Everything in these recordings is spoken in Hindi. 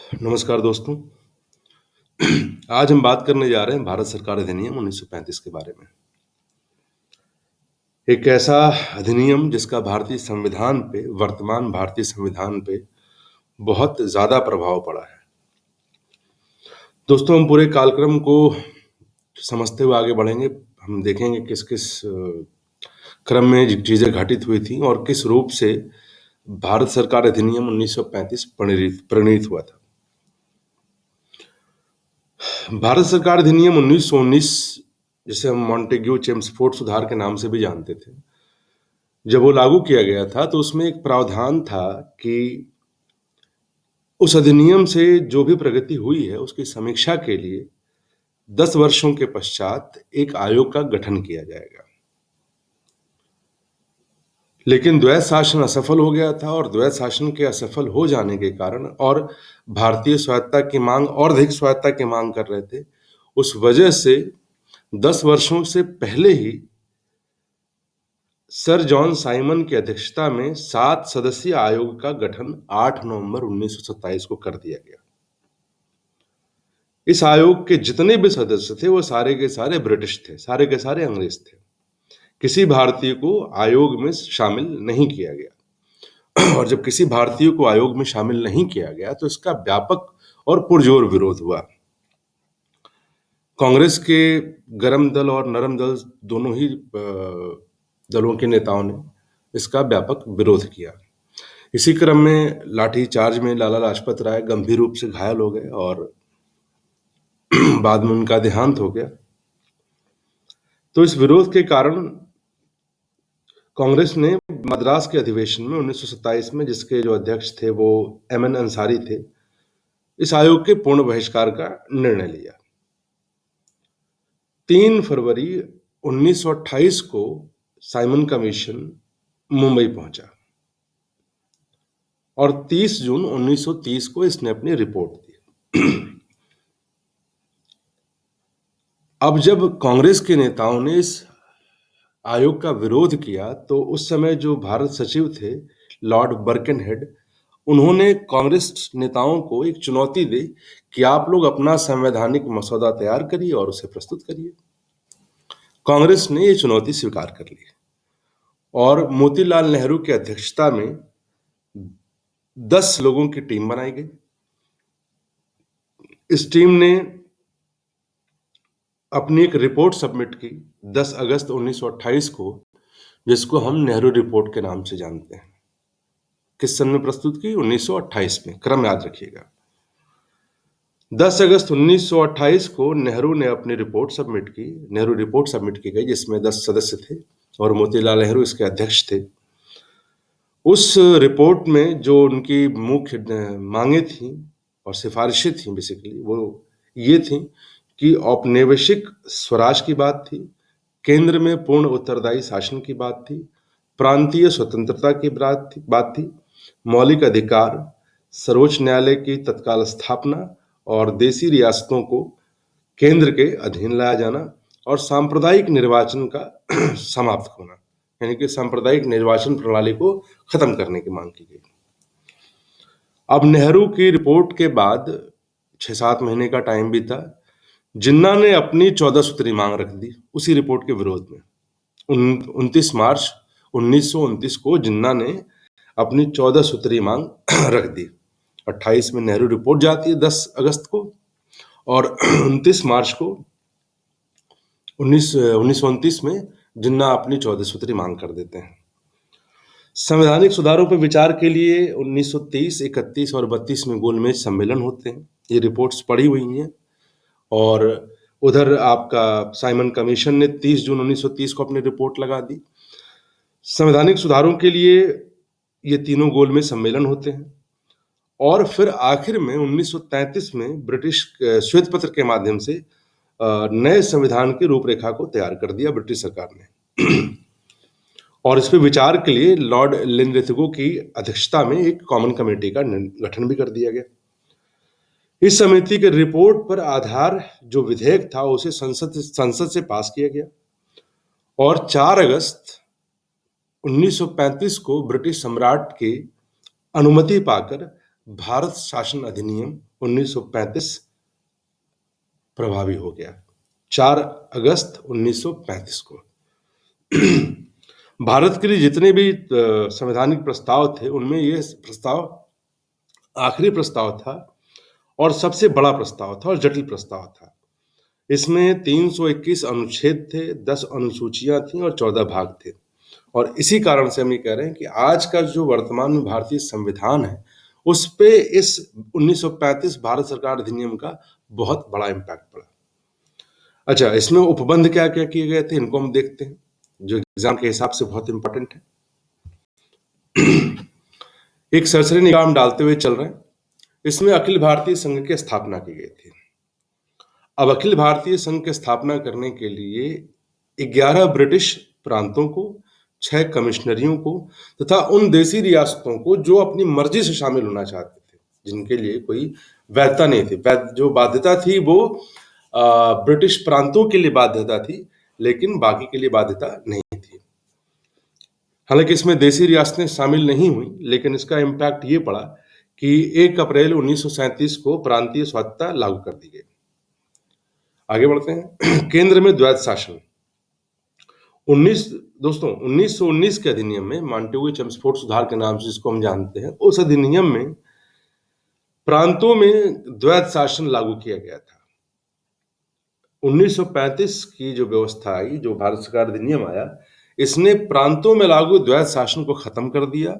नमस्कार दोस्तों। आज हम बात करने जा रहे हैं भारत सरकार अधिनियम 1935 के बारे में। एक ऐसा अधिनियम जिसका भारतीय संविधान पे, वर्तमान भारतीय संविधान पे बहुत ज़्यादा प्रभाव पड़ा है। दोस्तों, हम पूरे कालक्रम को समझते हुए आगे बढ़ेंगे। हम देखेंगे किस-किस क्रम में चीज़ें घटित हुई थी और किस रूप से भारत सरकार अधिनियम 1935 प्रणीत हुआ था। भारत सरकार अधिनियम 1919, जिसे हम मॉन्टेग्यू चेम्सफोर्ड सुधार के नाम से भी जानते थे, जब वो लागू किया गया था तो उसमें एक प्रावधान था कि उस अधिनियम से जो भी प्रगति हुई है उसकी समीक्षा के लिए 10 वर्षों के पश्चात एक आयोग का गठन किया जाएगा। लेकिन द्वैध शासन असफल हो गया था और द्वैध शासन के असफल हो जाने के कारण और भारतीय स्वायत्तता की मांग और अधिक स्वायत्तता की मांग कर रहे थे, उस वजह से 10 वर्षों से पहले ही सर जॉन साइमन की अध्यक्षता में 7 सदस्यीय आयोग का गठन 8 नवंबर 1927 को कर दिया गया। इस आयोग के जितने भी सदस्य थे वो सारे के सारे ब्रिटिश थे, सारे के सारे अंग्रेज थे। किसी भारतीय को आयोग में शामिल नहीं किया गया और जब किसी भारतीय को आयोग में शामिल नहीं किया गया तो इसका व्यापक और पुरजोर विरोध हुआ। कांग्रेस के गरम दल और नरम दल दोनों ही दलों के नेताओं ने इसका व्यापक विरोध किया। इसी क्रम में लाठीचार्ज में लाला लाजपत राय गंभीर रूप से घायल हो गए और बाद में उनका देहांत हो गया। तो इस विरोध के कारण कांग्रेस ने मद्रास के अधिवेशन में 1927 में, जिसके जो अध्यक्ष थे वो एमएन अंसारी थे, इस आयोग के पूर्ण बहिष्कार का निर्णय लिया। 3 फरवरी 1928 को साइमन कमीशन मुंबई पहुंचा और 30 जून 1930 को इसने अपनी रिपोर्ट दी। अब जब कांग्रेस के नेताओं ने इस आयोग का विरोध किया तो उस समय जो भारत सचिव थे लॉर्ड बर्कनहेड, उन्होंने कांग्रेस नेताओं को एक चुनौती दी कि आप लोग अपना संवैधानिक मसौदा तैयार करिए और उसे प्रस्तुत करिए। कांग्रेस ने ये चुनौती स्वीकार कर ली और मोतीलाल नेहरू की अध्यक्षता में 10 लोगों की टीम बनाई गई। इस टीम ने अपनी एक रिपोर्ट सबमिट की 10 अगस्त 1928 को, जिसको हम नेहरू रिपोर्ट के नाम से जानते हैं। किस सन में प्रस्तुत की? 1928 में। क्रम याद रखिएगा। 10 अगस्त 1928 को नेहरू ने अपनी रिपोर्ट सबमिट की। नेहरू रिपोर्ट सबमिट की गई जिसमें 10 सदस्य थे और मोतीलाल नेहरू इसके अध्यक्ष थे। उस रिपोर्ट में जो उनकी मुख्य मांगे थी और सिफारिशें थी, बेसिकली वो ये थी कि औपनिवेशिक स्वराज की बात थी, केंद्र में पूर्ण उत्तरदायी शासन की बात थी, प्रांतीय स्वतंत्रता की बात थी, मौलिक अधिकार, सर्वोच्च न्यायालय की तत्काल स्थापना और देसी रियासतों को केंद्र के अधीन लाया जाना और सांप्रदायिक निर्वाचन का समाप्त होना, यानी कि सांप्रदायिक निर्वाचन प्रणाली को खत्म करने की मांग की गई। अब नेहरू की रिपोर्ट के बाद 6-7 महीने का टाइम बीता। जिन्ना ने अपनी 14 सूत्री मांग रख दी उसी रिपोर्ट के विरोध में। 29 मार्च 1929 को जिन्ना ने अपनी 14 सूत्री मांग रख दी। 28 में नेहरू रिपोर्ट जाती है 10 अगस्त को और 29 मार्च को 1929 में जिन्ना अपनी 14 सूत्री मांग कर देते हैं। संवैधानिक सुधारों पर विचार के लिए 1930, 31 और 32 में गोलमेज सम्मेलन होते हैं। ये रिपोर्ट्स पड़ी हुई हैं और उधर आपका साइमन कमीशन ने 30 जून 1930 को अपनी रिपोर्ट लगा दी। संवैधानिक सुधारों के लिए ये तीनों गोलमेज सम्मेलन होते हैं और फिर आखिर में 1933 में ब्रिटिश श्वेत पत्र के माध्यम से नए संविधान की रूपरेखा को तैयार कर दिया ब्रिटिश सरकार ने और इस पे विचार के लिए लॉर्ड लिनलिथगो की अध्यक्षता में एक कॉमन कमेटी का गठन भी कर दिया गया। इस समिति के रिपोर्ट पर आधार जो विधेयक था उसे संसद से पास किया गया और 4 अगस्त 1935 को ब्रिटिश सम्राट की अनुमति पाकर भारत शासन अधिनियम 1935 प्रभावी हो गया 4 अगस्त 1935 को। भारत के लिए जितने भी संवैधानिक प्रस्ताव थे उनमें ये प्रस्ताव आखिरी प्रस्ताव था और सबसे बड़ा प्रस्ताव था और जटिल प्रस्ताव था। इसमें 321 अनुच्छेद थे, 10 अनुसूचियां थीं और 14 भाग थे। और इसी कारण से हम ये कह रहे हैं कि आज का जो वर्तमान में भारतीय संविधान है उस पे इस 1935 भारत सरकार अधिनियम का बहुत बड़ा इम्पैक्ट पड़ा। अच्छा, इसमें उपबंध क्या क्या किए गए थे इनको हम देखते हैं, जो एग्जाम के हिसाब से बहुत इंपॉर्टेंट है। एक सरसरी निगाह हम डालते हुए चल रहे हैं। इसमें अखिल भारतीय संघ की स्थापना की गई थी। अब अखिल भारतीय संघ की स्थापना करने के लिए 11 ब्रिटिश प्रांतों को, 6 कमिश्नरियों को तथा उन देसी रियासतों को जो अपनी मर्जी से शामिल होना चाहते थे, जिनके लिए कोई वैधता नहीं थी। जो बाध्यता थी वो ब्रिटिश प्रांतों के लिए बाध्यता थी, लेकिन बाकी के लिए बाध्यता नहीं थी। हालांकि इसमें देसी रियासतें शामिल नहीं हुई, लेकिन इसका इम्पैक्ट ये पड़ा कि 1 अप्रैल 1937 को प्रांतीय स्वायत्तता लागू कर दी गई। आगे बढ़ते हैं। केंद्र में द्वैध शासन। 1919 के अधिनियम में, मांटेगू चेम्सफोर्ड सुधार के नाम से जिसको हम जानते हैं, उस अधिनियम में प्रांतों में द्वैध शासन लागू किया गया था। 1935 की जो व्यवस्था आई, जो भारत सरकार अधिनियम आया, इसने प्रांतों में लागू द्वैध शासन को खत्म कर दिया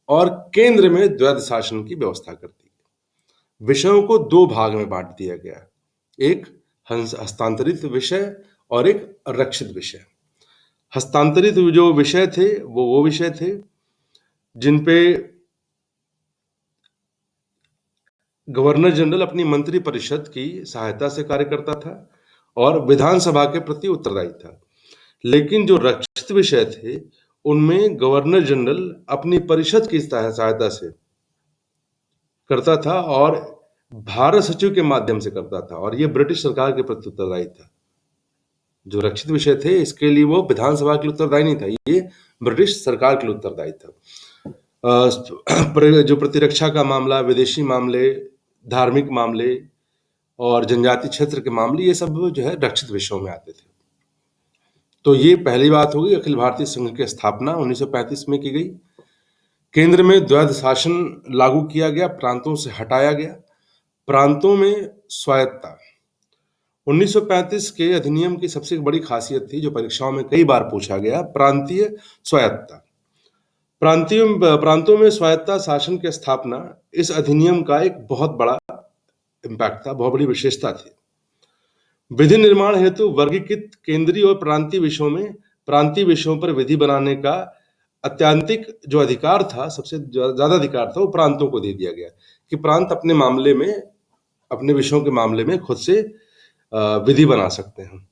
और केंद्र में द्वैध शासन की व्यवस्था कर दी। विषयों को 2 भाग में बांट दिया गया, एक हस्तांतरित विषय और एक रक्षित विषय। हस्तांतरित जो विषय थे वो विषय थे जिन पे गवर्नर जनरल अपनी मंत्री परिषद की सहायता से कार्य करता था और विधानसभा के प्रति उत्तरदायी था। लेकिन जो रक्षित विषय थे उनमें गवर्नर जनरल अपनी परिषद की सहायता से करता था और भारत सचिव के माध्यम से करता था, और ये ब्रिटिश सरकार के प्रति उत्तरदायी था। जो रक्षित विषय थे इसके लिए वो विधानसभा के लिए उत्तरदायी नहीं था, ये ब्रिटिश सरकार के लिए उत्तरदायी था। जो प्रतिरक्षा का मामला, विदेशी मामले, धार्मिक मामले और जनजाति क्षेत्र के मामले, ये सब जो है रक्षित विषयों में आते थे। तो ये पहली बात होगी। अखिल भारतीय संघ की स्थापना 1935 में की गई। केंद्र में द्वैध शासन लागू किया गया, प्रांतों से हटाया गया। प्रांतों में स्वायत्तता। 1935 के अधिनियम की सबसे बड़ी खासियत थी, जो परीक्षाओं में कई बार पूछा गया, प्रांतीय स्वायत्तता। प्रांतों में स्वायत्तता शासन की स्थापना इस अधिनियम का एक बहुत बड़ा इम्पैक्ट था, बहुत बड़ी विशेषता थी। विधि निर्माण हेतु वर्गीकृत केंद्रीय और प्रांतीय विषयों में प्रांतीय विषयों पर विधि बनाने का अत्यांतिक जो अधिकार था, सबसे ज्यादा अधिकार था, वो प्रांतों को दे दिया गया कि प्रांत अपने मामले में, अपने विषयों के मामले में खुद से विधि बना सकते हैं,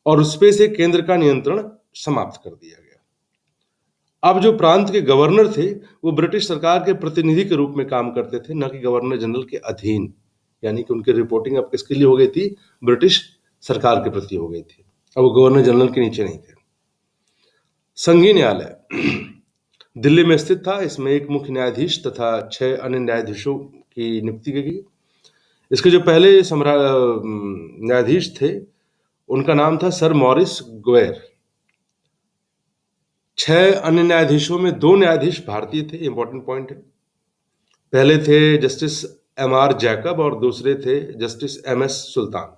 और उस पे से केंद्र का नियंत्रण समाप्त कर दिया गया। अब जो प्रांत के गवर्नर थे वो ब्रिटिश सरकार के प्रतिनिधि के रूप में काम करते थे, न कि गवर्नर जनरल के अधीन। यानी कि उनकी रिपोर्टिंग अब किसके लिए हो गई थी? ब्रिटिश सरकार के प्रति हो गई थी। अब वो गवर्नर जनरल के नीचे नहीं थे। संघीय न्यायालय दिल्ली में स्थित था। इसमें एक मुख्य न्यायाधीश तथा 6 अन्य न्यायाधीशों की नियुक्ति की गई। इसके जो पहले न्यायाधीश थे उनका नाम था सर मॉरिस गोयर। 6 अन्य न्यायाधीशों में 2 न्यायाधीश भारतीय थे। इंपॉर्टेंट पॉइंट है। पहले थे जस्टिस M.R. जैकब और दूसरे थे जस्टिस M.S. सुल्तान।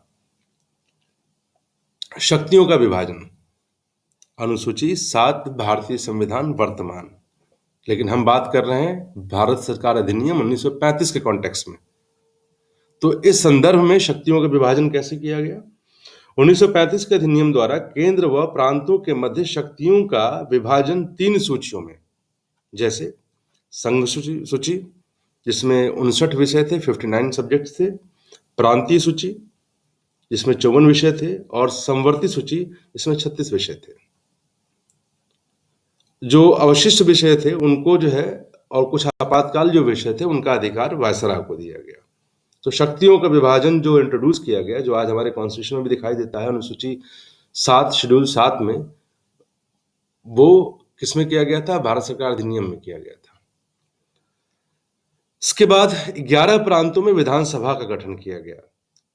शक्तियों का विभाजन। अनुसूची 7 भारतीय संविधान वर्तमान, लेकिन हम बात कर रहे हैं भारत सरकार अधिनियम 1935 के कॉन्टेक्स्ट में। तो इस संदर्भ में शक्तियों का विभाजन कैसे किया गया? 1935 के अधिनियम द्वारा केंद्र व प्रांतों के मध्य शक्तियों का विभाजन 3 सूचियों में, जैसे संघ सूची जिसमें 59 विषय थे, 59 सब्जेक्ट थे, प्रांतीय सूची जिसमें 54 विषय थे, और संवर्ती सूची जिसमें 36 विषय थे। जो अवशिष्ट विषय थे उनको जो है, और कुछ आपातकाल जो विषय थे, उनका अधिकार वायसराय को दिया गया। तो शक्तियों का विभाजन जो इंट्रोड्यूस किया गया, जो आज हमारे कॉन्स्टिट्यूशन में भी दिखाई देता है, अनुसूची 7 शेड्यूल 7 में, वो किसमें किया गया था? भारत सरकार अधिनियम में किया गया था। इसके बाद 11 प्रांतों में विधानसभा का गठन किया गया।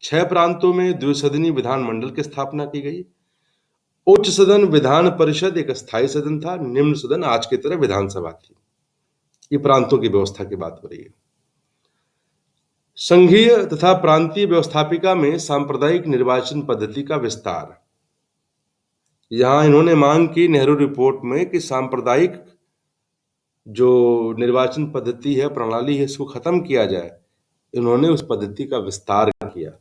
6 प्रांतों में द्विसदनीय विधानमंडल की स्थापना की गई। उच्च सदन विधान परिषद एक स्थायी सदन था, निम्न सदन आज की तरह विधानसभा थी। ये प्रांतों की व्यवस्था की बात हो रही है। संघीय तथा प्रांतीय व्यवस्थापिका में सांप्रदायिक निर्वाचन पद्धति का विस्तार। यहां इन्होंने मांग की नेहरू रिपोर्ट में कि सांप्रदायिक जो निर्वाचन पद्धति है, प्रणाली है, इसको खत्म किया जाए। इन्होंने उस पद्धति का विस्तार किया।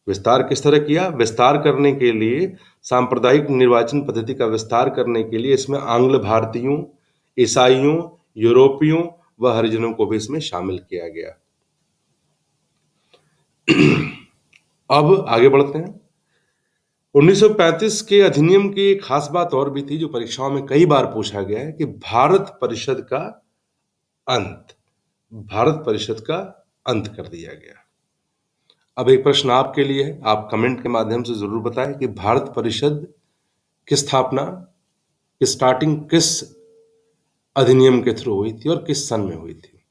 विस्तार किस तरह किया? विस्तार करने के लिए, सांप्रदायिक निर्वाचन पद्धति का विस्तार करने के लिए इसमें आंग्ल भारतीयों, ईसाइयों, यूरोपियों व हरिजनों को भी इसमें शामिल किया गया। अब आगे बढ़ते हैं। 1935 के अधिनियम की एक खास बात और भी थी जो परीक्षाओं में कई बार पूछा गया है कि भारत परिषद का अंत, भारत परिषद का अंत कर दिया गया। अब एक प्रश्न आपके लिए है, आप कमेंट के माध्यम से जरूर बताएं कि भारत परिषद की स्थापना, की स्टार्टिंग किस अधिनियम के थ्रू हुई थी और किस सन में हुई थी।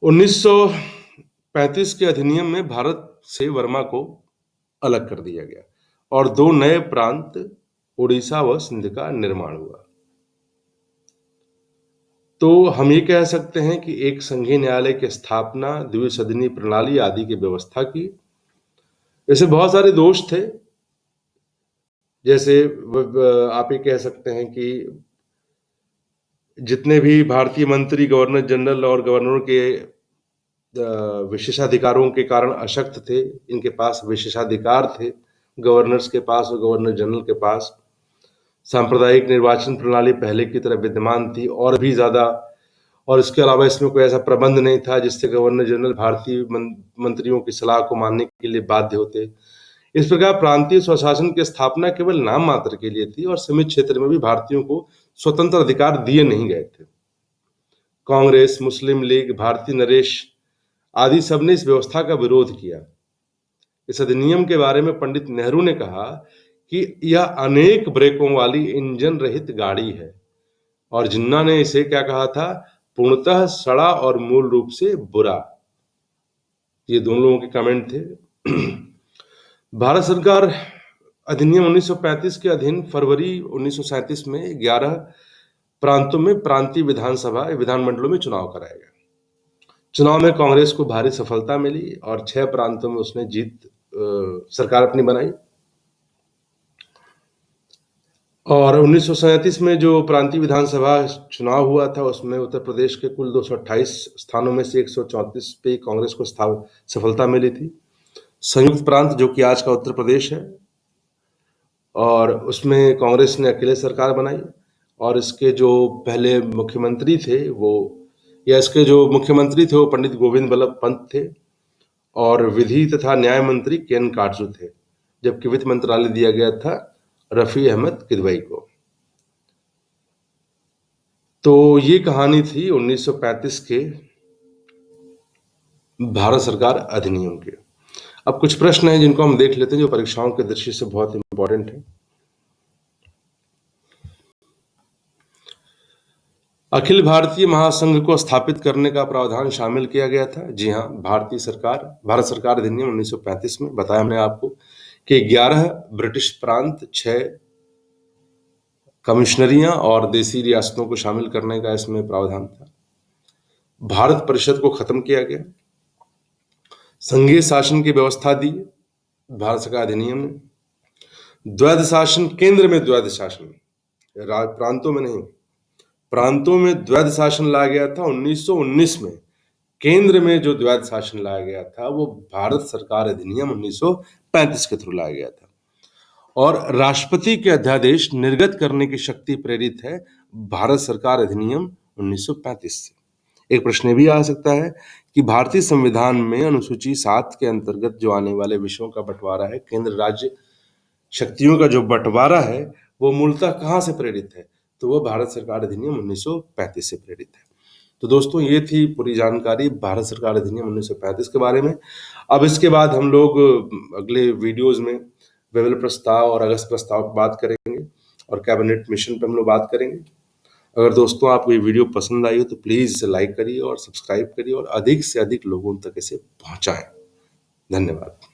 1935 के अधिनियम में भारत से वर्मा को अलग कर दिया गया और 2 नए प्रांत उड़ीसा व सिंध का निर्माण हुआ। तो हम ये कह सकते हैं कि एक संघीय न्यायालय की स्थापना, द्विसदनीय प्रणाली आदि की व्यवस्था की। ऐसे बहुत सारे दोष थे, जैसे आप ये कह सकते हैं कि जितने भी भारतीय मंत्री गवर्नर जनरल और गवर्नरों के विशेषाधिकारों के कारण अशक्त थे, इनके पास विशेषाधिकार थे, गवर्नर्स के पास और गवर्नर जनरल के पास। सांप्रदायिक निर्वाचन प्रणाली पहले की तरह विद्यमान थी और भी ज्यादा, और इसके अलावा इसमें कोई ऐसा प्रबंध नहीं था जिससे गवर्नर जनरल भारतीय मंत्रियों की सलाह को मानने के लिए बाध्य होते। इस प्रकार प्रांतीय स्वशासन की स्थापना केवल नाम मात्र के लिए थी और सीमित क्षेत्र में भी भारतीयों को स्वतंत्र अधिकार दिए नहीं गए थे। कांग्रेस, मुस्लिम लीग, भारतीय नरेश आदि सबने इस व्यवस्था का विरोध किया। इस अधिनियम के बारे में पंडित नेहरू ने कहा कि यह अनेक ब्रेकों वाली इंजन रहित गाड़ी है, और जिन्ना ने इसे क्या कहा था? पूर्णतः सड़ा और मूल रूप से बुरा। ये दोनों लोगों के कमेंट थे। भारत सरकार अधिनियम 1935 के अधीन फरवरी 1937 में 11 प्रांतों में प्रांतीय विधानमंडलों में चुनाव कराया गया। चुनाव में कांग्रेस को भारी सफलता मिली और 6 प्रांतों में उसने सरकार अपनी बनाई। और 1937 में जो प्रांतीय विधानसभा चुनाव हुआ था उसमें उत्तर प्रदेश के कुल 228 स्थानों में से 134 पे कांग्रेस को सफलता मिली थी। संयुक्त प्रांत, जो कि आज का उत्तर प्रदेश है, और उसमें कांग्रेस ने अकेले सरकार बनाई। और इसके जो पहले मुख्यमंत्री थे वो पंडित गोविंद बल्लभ पंत थे, और विधि तथा न्याय मंत्री केन काटजू थे, जबकि वित्त मंत्रालय दिया गया था रफी अहमद किदवई को। तो ये कहानी थी 1935 के भारत सरकार अधिनियम के। अब कुछ प्रश्न हैं जिनको हम देख लेते हैं, जो परीक्षाओं के दृष्टि से बहुत इंपॉर्टेंट है। अखिल भारतीय महासंघ को स्थापित करने का प्रावधान शामिल किया गया था। जी हाँ, भारत सरकार अधिनियम 1935 में बताया हमने आपको कि 11 ब्रिटिश प्रांत, 6 कमिश्नरियां और देसी रियासतों को शामिल करने का इसमें प्रावधान था। भारत परिषद को खत्म किया गया। संघीय शासन की व्यवस्था दी भारत सरकार अधिनियम में। द्वैध शासन, केंद्र में द्वैध शासन, प्रांतों में नहीं, प्रांतों में द्वैध शासन लाया गया था 1919 में। केंद्र में जो द्वैध शासन लाया गया था वो भारत सरकार अधिनियम 1935 के थ्रू लाया गया था। और राष्ट्रपति के अध्यादेश निर्गत करने की शक्ति प्रेरित है भारत सरकार अधिनियम 1935 से। एक प्रश्न भी आ सकता है कि भारतीय संविधान में अनुसूची 7 के अंतर्गत जो आने वाले विषयों का बंटवारा है, केंद्र राज्य शक्तियों का जो बंटवारा है, वो मूलतः कहाँ से प्रेरित है? तो वो भारत सरकार अधिनियम 1935 से प्रेरित है। तो दोस्तों, ये थी पूरी जानकारी भारत सरकार अधिनियम 1935 के बारे में। अब इसके बाद हम लोग अगले वीडियोज में वेबल प्रस्ताव और अगस्त प्रस्ताव पर बात करेंगे और कैबिनेट मिशन पर हम लोग बात करेंगे। अगर दोस्तों आपको ये वीडियो पसंद आई हो तो प्लीज़ इसे लाइक करिए और सब्सक्राइब करिए और अधिक से अधिक लोगों तक इसे पहुँचाएँ। धन्यवाद।